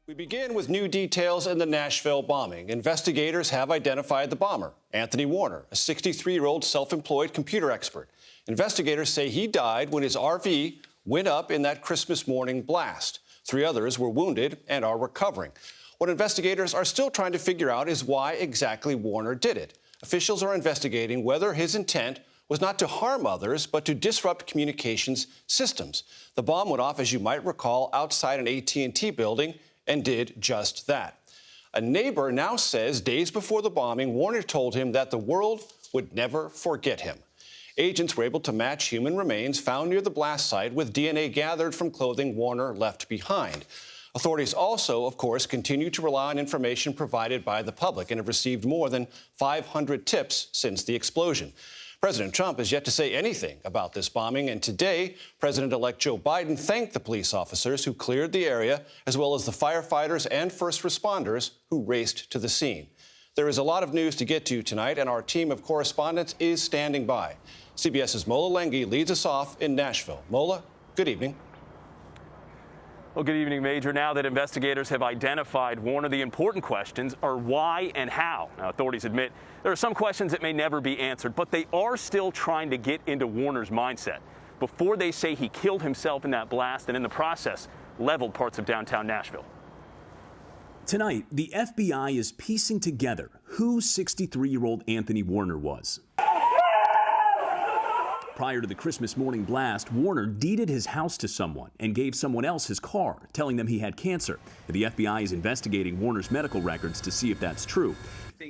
We begin with new details in the Nashville bombing. Investigators have identified the bomber, Anthony Warner, a 63-year-old self-employed computer expert. Investigators say he died when his RV went up in that Christmas morning blast. 3 others were wounded and are recovering. What investigators are still trying to figure out is why exactly Warner did it. Officials are investigating whether his intent was not to harm others, but to disrupt communications systems. The bomb went off, as you might recall, outside an AT&T building and did just that. A neighbor now says days before the bombing, Warner told him that the world would never forget him. Agents were able to match human remains found near the blast site with DNA gathered from clothing Warner left behind. Authorities also, of course, continue to rely on information provided by the public and have received more than 500 tips since the explosion. President Trump has yet to say anything about this bombing, and today, President-elect Joe Biden thanked the police officers who cleared the area, as well as the firefighters and first responders who raced to the scene. There is a lot of news to get to tonight, and our team of correspondents is standing by. CBS's Mola Lenghi leads us off in Nashville. Mola, good evening. Well, good evening, Major. Now that investigators have identified Warner, the important questions are why and how. Now, authorities admit there are some questions that may never be answered, but they are still trying to get into Warner's mindset before they say he killed himself in that blast and in the process leveled parts of downtown Nashville. Tonight, the FBI is piecing together who 63-year-old Anthony Warner was. Prior to the Christmas morning blast, Warner deeded his house to someone and gave someone else his car, telling them he had cancer. The FBI is investigating Warner's medical records to see if that's true.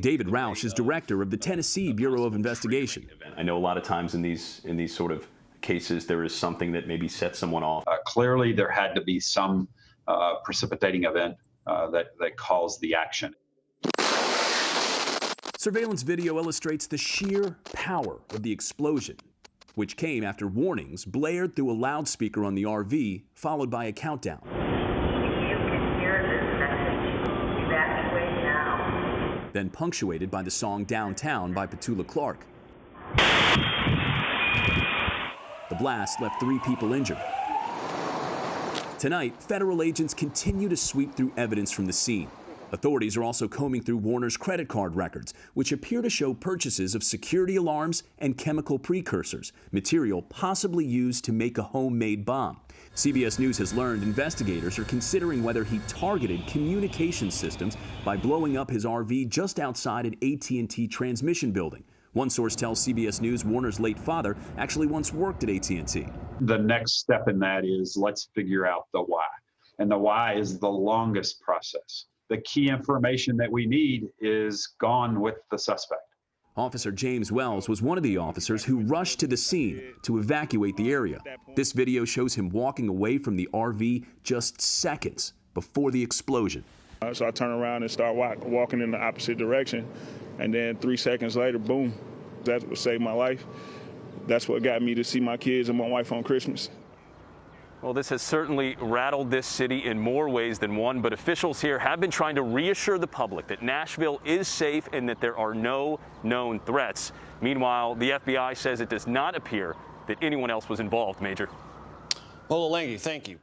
David Roush is director of the Tennessee Bureau of Investigation. I know a lot of times in these sort of cases, there is something that maybe sets someone off. Clearly, there had to be some precipitating event that caused the action. Surveillance video illustrates the sheer power of the explosion, which came after warnings blared through a loudspeaker on the RV, followed by a countdown. If you can hear this message, evacuate now. Then punctuated by the song Downtown by Petula Clark. The blast left 3 people injured. Tonight, federal agents continue to sweep through evidence from the scene. Authorities are also combing through Warner's credit card records, which appear to show purchases of security alarms and chemical precursors, material possibly used to make a homemade bomb. CBS News has learned investigators are considering whether he targeted communication systems by blowing up his RV just outside an AT&T transmission building. One source tells CBS News Warner's late father actually once worked at AT&T. The next step in that is let's figure out the why. And the why is the longest process. The key information that we need is gone with the suspect. Officer James Wells was one of the officers who rushed to the scene to evacuate the area. This video shows him walking away from the RV just seconds before the explosion. So I turn around and start walking in the opposite direction. And then 3 seconds later, boom, that's what saved my life. That's what got me to see my kids and my wife on Christmas. Well, this has certainly rattled this city in more ways than one, but officials here have been trying to reassure the public that Nashville is safe and that there are no known threats. Meanwhile, the FBI says it does not appear that anyone else was involved, Major. Mola Lenghi, thank you.